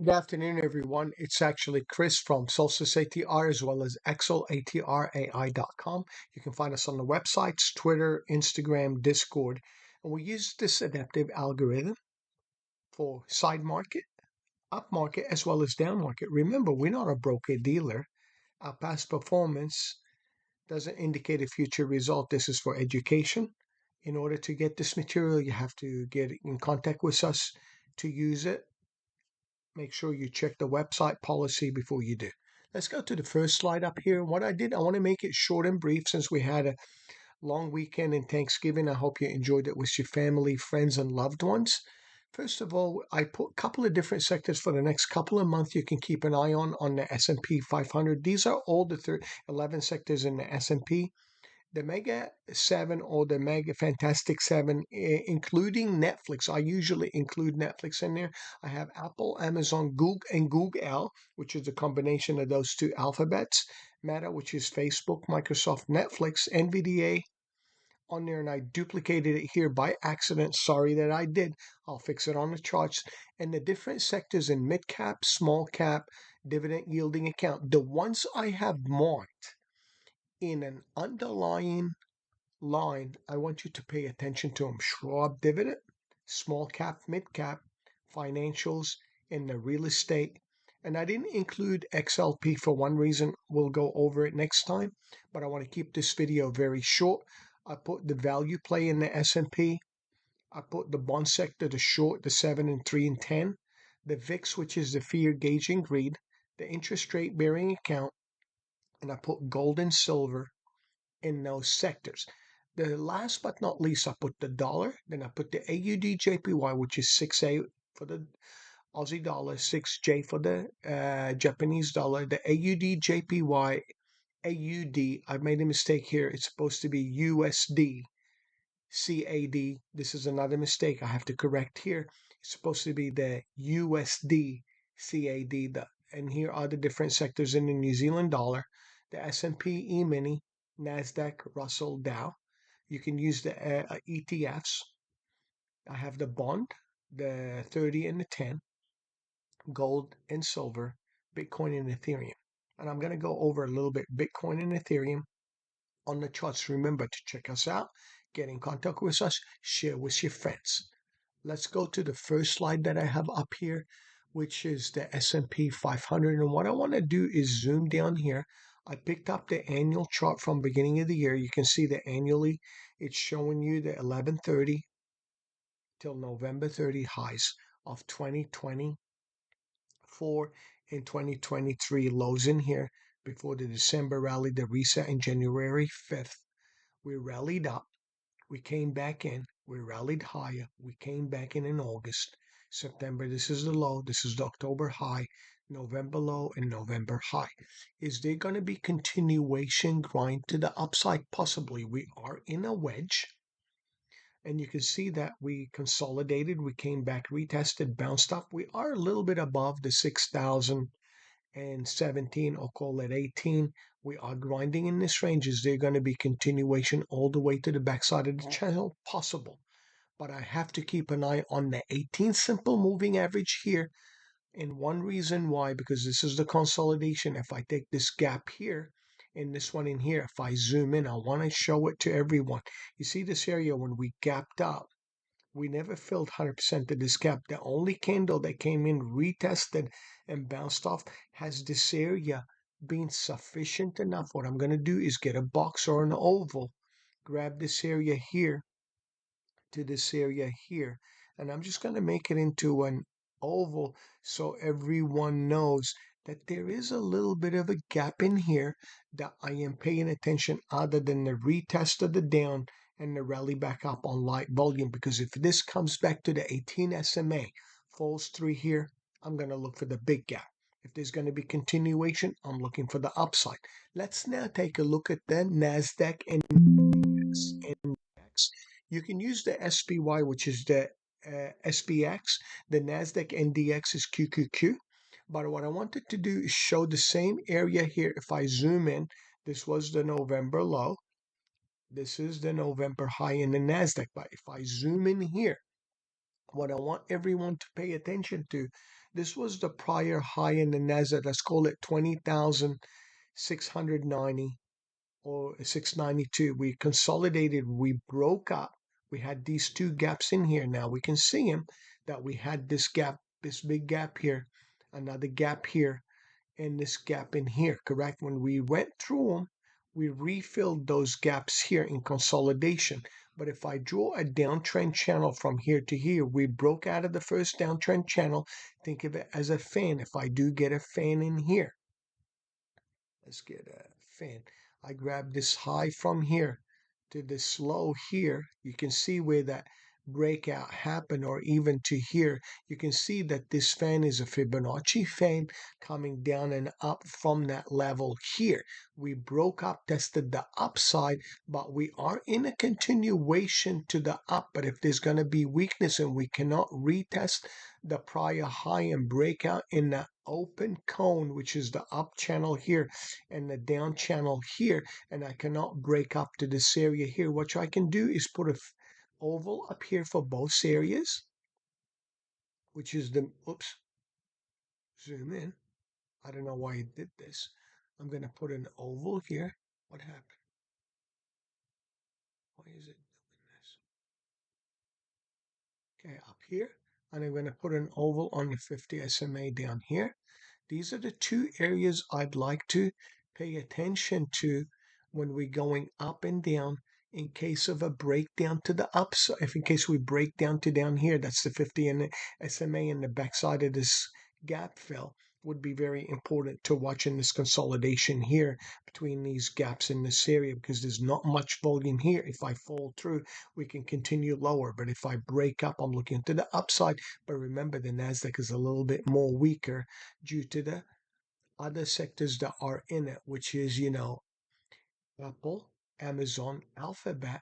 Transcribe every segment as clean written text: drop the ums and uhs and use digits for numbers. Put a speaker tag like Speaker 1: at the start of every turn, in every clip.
Speaker 1: Good afternoon, everyone. It's actually Chris from Solstice ATR as well as ExcelATRAI.com. You can find us on the websites, Twitter, Instagram, Discord. And we use this adaptive algorithm for side market, up market, as well as down market. Remember, we're not a broker dealer. Our past performance doesn't indicate a future result. This is for education. In order to get this material, you have to get in contact with us to use it. Make sure you check the website policy before you do. Let's go to the first slide up here. What I did, I want to make it short and brief since we had a long weekend and Thanksgiving. I hope you enjoyed it with your family, friends, and loved ones. First of all, I put a couple of different sectors for the next couple of months you can keep an eye on the S&P 500. These are all the 11 sectors in the S&P. The Mega 7 or the Mega Fantastic 7, including Netflix. I usually include Netflix in there. I have Apple, Amazon, Google, and Google, which is a combination of those two alphabets. Meta, which is Facebook, Microsoft, Netflix, NVDA on there, and I duplicated it here by accident. Sorry that I did. I'll fix it on the charts. And the different sectors in mid cap, small cap, dividend yielding account. The ones I have marked in an underlying line, I want you to pay attention to them. Schwab dividend, small cap, mid cap, financials, and the real estate. And I didn't include XLP for one reason. We'll go over it next time, but I want to keep this video very short. I put the value play in the S&P. I put the bond sector, the short, the 7 and 3 and 10, the VIX, which is the fear gauging greed, the interest rate bearing account, and I put gold and silver in those sectors. The last but not least, I put the dollar, then I put the AUD/JPY, which is 6A for the Aussie dollar, 6J for the Japanese dollar, the AUD/JPY, AUD. I made a mistake here. It's supposed to be USD, CAD. This is another mistake I have to correct here. It's supposed to be the USD, CAD. And here are the different sectors in the New Zealand dollar, the S&P E-mini, NASDAQ, Russell, Dow. You can use the ETFs. I have the bond, the 30 and the 10, gold and silver, Bitcoin and Ethereum. And I'm going to go over a little bit Bitcoin and Ethereum on the charts. Remember to check us out, get in contact with us, share with your friends. Let's go to the first slide that I have up here, which is the S&P 500. And what I want to do is zoom down here. I picked up the annual chart from beginning of the year. You can see that annually it's showing you the 11/30 till November 30 highs of 2024 and 2023 lows in here before the December rally, the reset in January 5th. We rallied up, we came back in, we rallied higher, we came back in August. September, this is the low, this is the October high, November low, and November high. Is there going to be continuation grind to the upside? Possibly. We are in a wedge. And you can see that we consolidated, we came back, retested, bounced up. We are a little bit above the 6,017, or call it 18. We are grinding in this range. Is there going to be continuation all the way to the backside of the channel? Possible. But I have to keep an eye on the 18 simple moving average here. And one reason why, because this is the consolidation. If I take this gap here and this one in here, if I zoom in, I want to show it to everyone. You see this area when we gapped up, we never filled 100% of this gap. The only candle that came in, retested, and bounced off has this area been sufficient enough. What I'm going to do is get a box or an oval, grab this area here to this area here, and I'm just going to make it into an oval so everyone knows that there is a little bit of a gap in here that I am paying attention other than the retest of the down and the rally back up on light volume. Because if this comes back to the 18 SMA, falls through here, I'm going to look for the big gap. If there's going to be continuation, I'm looking for the upside. Let's now take a look at the NASDAQ and index. You can use the SPY, which is the SPX. The NASDAQ NDX is QQQ. But what I wanted to do is show the same area here. If I zoom in, this was the November low. This is the November high in the NASDAQ. But if I zoom in here, what I want everyone to pay attention to, This was the prior high in the Nasdaq. Let's call it 20,690 or 692. We consolidated, we broke up. We had these two gaps in here. Now we can see them that we had this gap, this big gap here, another gap here, and this gap in here, correct? When we went through them, we refilled those gaps here in consolidation. But if I draw a downtrend channel from here to here, we broke out of the first downtrend channel. Think of it as a fan. If I do get a fan in here, let's get a fan. I grab this high from here to this low here. You can see where that breakout happened, or even to here. You can see that this fan is a Fibonacci fan coming down and up from that level here. We broke up, tested the upside, but we are in a continuation to the up. But if there's going to be weakness and we cannot retest the prior high and break out in the open cone, which is the up channel here and the down channel here, and I cannot break up to this area here, what I can do is put a oval up here for both areas, which is the, oops, zoom in. I don't know why it did this. I'm going to put an oval here. What happened? Why is it doing this? Okay, up here. And I'm going to put an oval on the 50 SMA down here. These are the two areas I'd like to pay attention to when we're going up and down in case of a breakdown to the upside. If in case we break down to down here, that's the 50 and the SMA, and the backside of this gap fill would be very important to watching this consolidation here between these gaps in this area, because there's not much volume here. If I fall through, we can continue lower, but if I break up, I'm looking to the upside. But remember, the Nasdaq is a little bit more weaker due to the other sectors that are in it, which is, Apple, Amazon, Alphabet,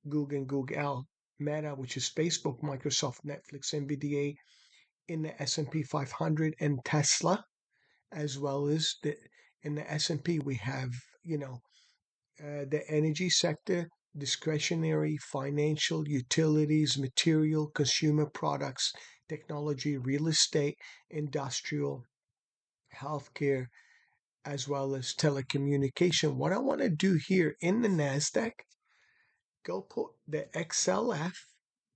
Speaker 1: Google, Meta, which is Facebook, Microsoft, Netflix, NVDA in the S&P 500, and Tesla, as well as in the S&P we have, the energy sector, discretionary, financial, utilities, material, consumer products, technology, real estate, industrial, healthcare, as well as telecommunication. What I want to do here in the NASDAQ, go put the XLF,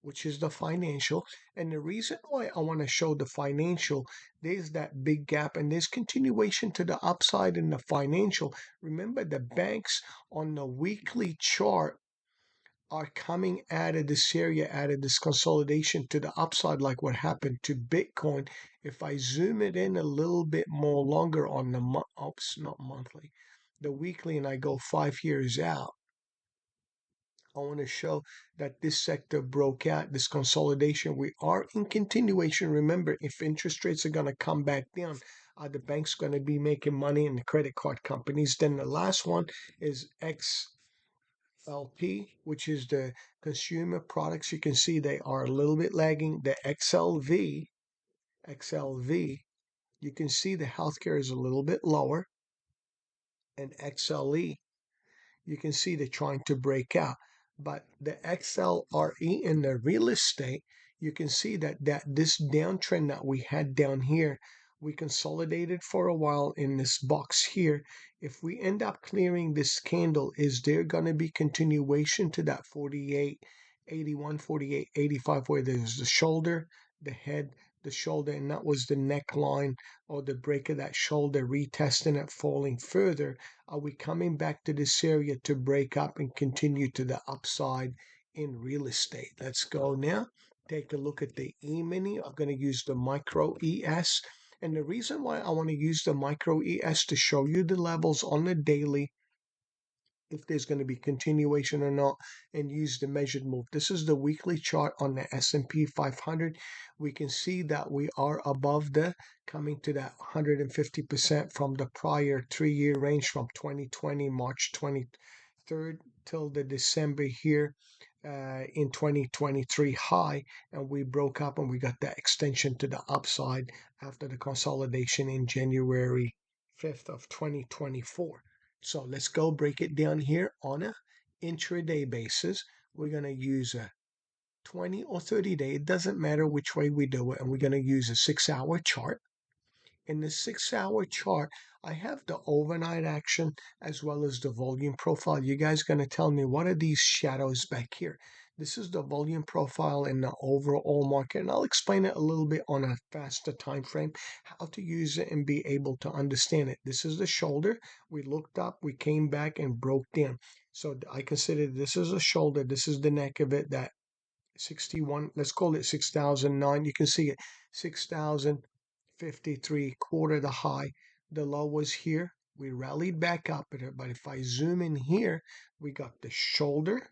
Speaker 1: which is the financial. And the reason why I want to show the financial, there's that big gap and there's continuation to the upside in the financial. Remember, the banks on the weekly chart are coming out of this area, out of this consolidation to the upside, like what happened to Bitcoin. If I zoom it in a little bit more longer on the not monthly, the weekly, and I go 5 years out, I want to show that this sector broke out, this consolidation. We are in continuation. Remember, if interest rates are going to come back down, are the banks going to be making money and the credit card companies? Then the last one is XLP, which is the consumer products. You can see they are a little bit lagging. The XLV, you can see the healthcare is a little bit lower. And XLE, you can see they're trying to break out. But the XLRE in the real estate, you can see that this downtrend that we had down here, we consolidated for a while in this box here. If we end up clearing this candle, is there going to be continuation to that 48.81, 48.85, where there's the shoulder, the head, the shoulder, and that was the neckline or the break of that shoulder, retesting it, falling further? Are we coming back to this area to break up and continue to the upside in real estate? Let's go now. Take a look at the E-mini. I'm going to use the micro ES. And the reason why I want to use the micro ES to show you the levels on the daily, if there's going to be continuation or not, and use the measured move. This is the weekly chart on the S&P 500. We can see that we are above the, coming to that 150% from the prior 3-year range from 2020 March 23rd till the December here in 2023 high, and we broke up and we got that extension to the upside after the consolidation in January 5th of 2024. So let's go break it down here on a intraday basis. We're going to use a 20 or 30 day, it doesn't matter which way we do it. And we're going to use a 6 hour chart. In the 6 hour chart, I have the overnight action as well as the volume profile. You guys going to tell me, what are these shadows back here? This is the volume profile in the overall market, and I'll explain it a little bit on a faster time frame, how to use it and be able to understand it. This is the shoulder. We looked up, we came back and broke down. So I consider this is a shoulder. This is the neck of it, that 61, let's call it 6,009. You can see it, 6,053, quarter the high. The low was here. We rallied back up at it, but if I zoom in here, we got the shoulder,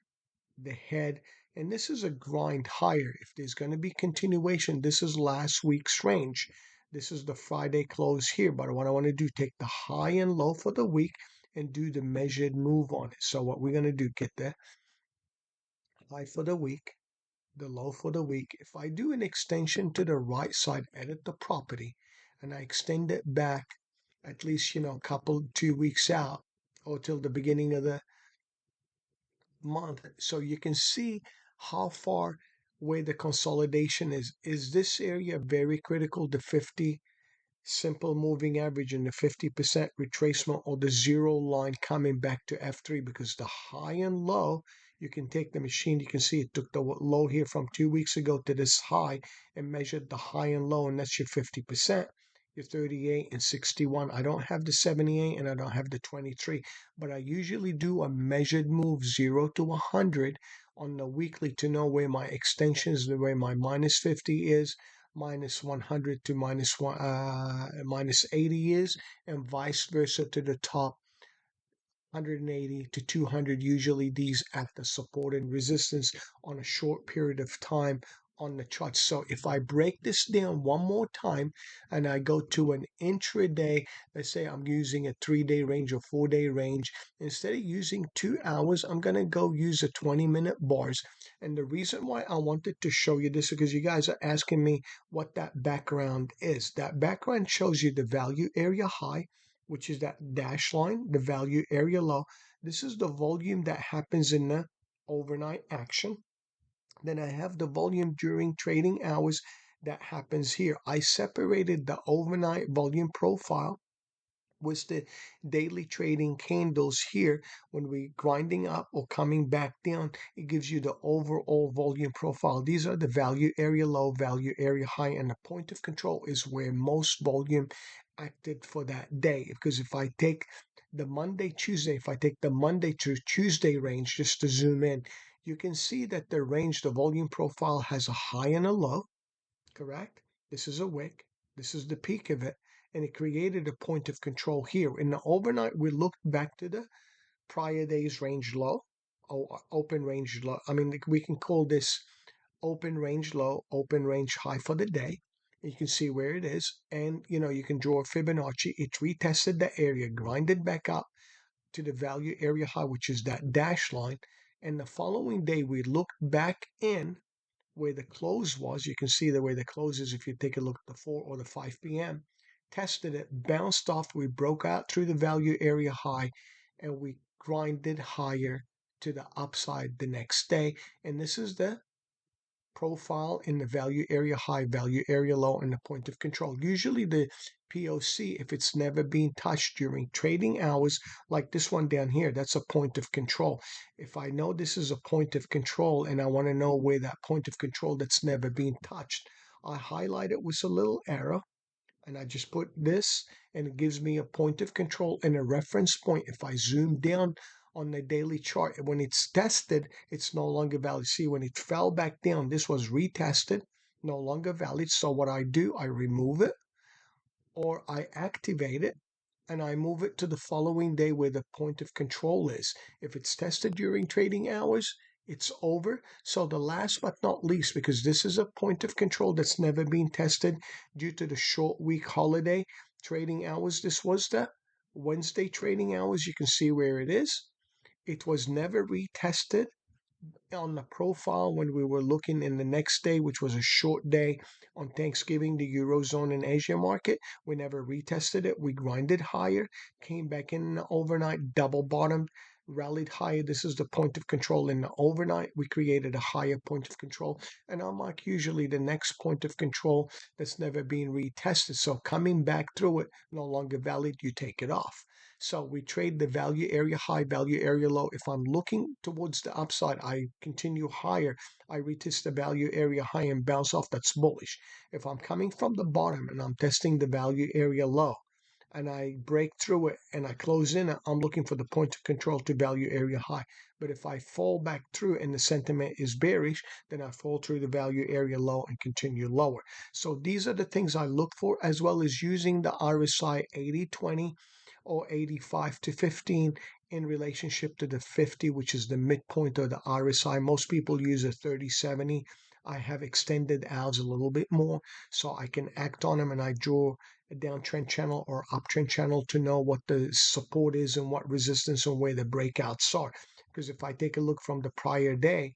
Speaker 1: the head, and this is a grind higher. If there's going to be continuation, this is last week's range. This is the Friday close here, but what I want to do, take the high and low for the week and do the measured move on it. So what we're going to do, get the high for the week, the low for the week. If I do an extension to the right side, edit the property, and I extend it back at least, a couple, 2 weeks out, or till the beginning of the month, so you can see how far where the consolidation is. Is this area very critical, the 50 simple moving average and the 50% retracement, or the zero line coming back to F3? Because the high and low, you can take the machine, you can see it took the low here from 2 weeks ago to this high and measured the high and low, and that's your 50%. Your 38 and 61. I don't have the 78 and I don't have the 23, but I usually do a measured move 0 to 100 on the weekly to know where my extensions, the way my minus 50 is, minus 100 to minus 80 is, and vice versa to the top 180 to 200. Usually these act as support and resistance on a short period of time on the chart. So if I break this down one more time and I go to an intraday, let's say I'm using a 3-day range or 4-day range, instead of using 2 hours, I'm going to go use a 20-minute bars. And the reason why I wanted to show you this is because you guys are asking me what that background is. That background shows you the value area high, which is that dash line, the value area low. This is the volume that happens in the overnight action. Then I have the volume during trading hours that happens here. I separated the overnight volume profile with the daily trading candles here. When we grinding up or coming back down, it gives you the overall volume profile. These are the value area low, value area high, and the point of control is where most volume acted for that day. Because if I take the Monday, Tuesday, if I take the Monday to Tuesday range, just to zoom in, you can see that the range, the volume profile has a high and a low, correct? This is a wick. This is the peak of it. And it created a point of control here. In the overnight, we looked back to the prior day's range low, or open range low. I mean, we can call this open range low, open range high for the day. You can see where it is. And, you can draw a Fibonacci. It retested the area, grinded back up to the value area high, which is that dash line. And the following day, we looked back in where the close was. You can see the way the close is if you take a look at the 4 or the 5 p.m. Tested it, bounced off, we broke out through the value area high, and we grinded higher to the upside the next day. And this is the profile in the value area high, value area low, and the point of control. Usually the POC, if it's never been touched during trading hours, like this one down here, that's a point of control. If I know this is a point of control and I want to know where that point of control that's never been touched, I highlight it with a little arrow, and I just put this, and it gives me a point of control and a reference point. If I zoom down on the daily chart, when it's tested, it's no longer valid. See, when it fell back down, this was retested, no longer valid. So what I do, I remove it or I activate it, and I move it to the following day where the point of control is. If it's tested during trading hours, it's over. So the last but not least, because this is a point of control that's never been tested due to the short week holiday trading hours. This was the Wednesday trading hours. You can see where it is. It was never retested on the profile when we were looking in the next day, which was a short day on Thanksgiving, the Eurozone and Asia market. We never retested it. We grinded higher, came back in the overnight, double bottomed, rallied higher. This is the point of control in the overnight. We created a higher point of control, and I'll mark usually the next point of control that's never been retested. So coming back through it, no longer valid, you take it off. So we trade the value area high, value area low. If I'm looking towards the upside, I continue higher. I retest the value area high and bounce off. That's bullish. If I'm coming from the bottom and I'm testing the value area low, and I break through it and I close in, I'm looking for the point of control to value area high. But if I fall back through and the sentiment is bearish, then I fall through the value area low and continue lower. So these are the things I look for, as well as using the RSI 80-20 or 85 to 15 in relationship to the 50, which is the midpoint of the RSI. Most people use a 30-70. I have extended ours a little bit more so I can act on them, and I draw a downtrend channel or uptrend channel to know what the support is and what resistance and where the breakouts are. Because if I take a look from the prior day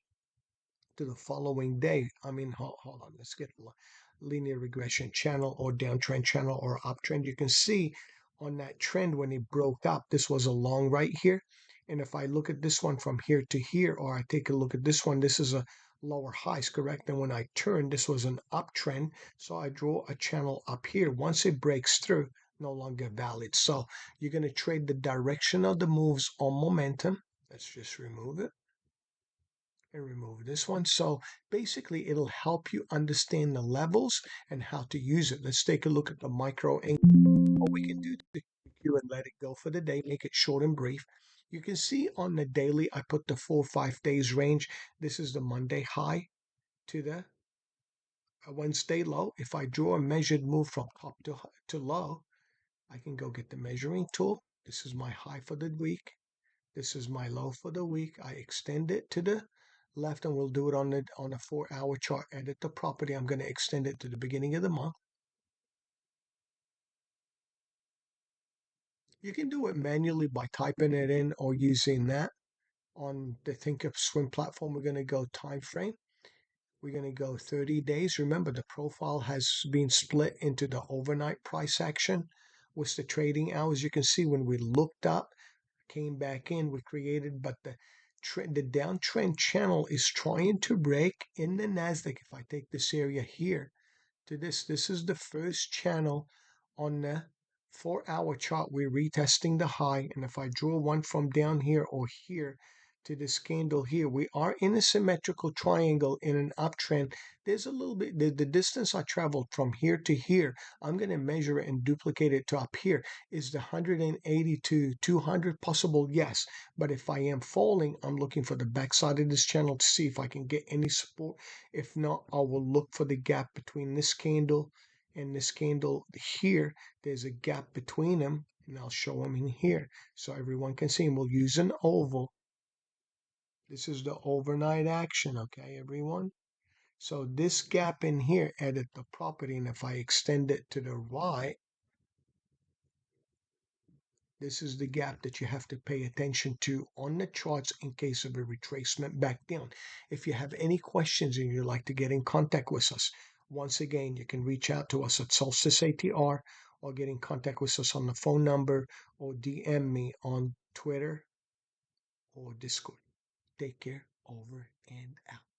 Speaker 1: to the following day, hold on, let's get linear regression channel or downtrend channel or uptrend. You can see on that trend when it broke up, this was a long right here. And if I look at this one from here to here, or I take a look at this one, this is a lower highs, correct? And when I turn, this was an uptrend. So I draw a channel up here. Once it breaks through, no longer valid. So you're going to trade the direction of the moves on momentum. Let's just remove it and remove this one. So basically, it'll help you understand the levels and how to use it. Let's take a look at the micro. What we can do to queue and let it go for the day, make it short and brief. You can see on the daily, I put the 4 or 5 days range. This is the Monday high to the Wednesday low. If I draw a measured move from top to low, I can go get the measuring tool. This is my high for the week. This is my low for the week. I extend it to the left, and we'll do it on a 4-hour chart. Edit the property. I'm going to extend it to the beginning of the month. You can do it manually by typing it in or using that. On the Thinkorswim platform, we're going to go time frame. We're going to go 30 days. Remember, the profile has been split into the overnight price action with the trading hours. You can see when we looked up, came back in, we created, but the downtrend channel is trying to break in the Nasdaq. If I take this area here to this is the first channel on the 4-hour chart. We're retesting the high, and if I draw one from down here or here to this candle here, we are in a symmetrical triangle in an uptrend. There's a little bit, the distance I traveled from here to here, I'm going to measure it and duplicate it to up here. Is the 180 to 200 possible? Yes. But if I am falling, I'm looking for the backside of this channel to see if I can get any support. If not, I will look for the gap between this candle and this candle here. There's a gap between them, and I'll show them in here so everyone can see them. We'll use an oval. This is the overnight action, okay, everyone? So this gap in here, edit the property, and if I extend it to the right, this is the gap that you have to pay attention to on the charts in case of a retracement back down. If you have any questions and you'd like to get in contact with us, once again, you can reach out to us at Solstice ATR or get in contact with us on the phone number or DM me on Twitter or Discord. Take care. Over and out.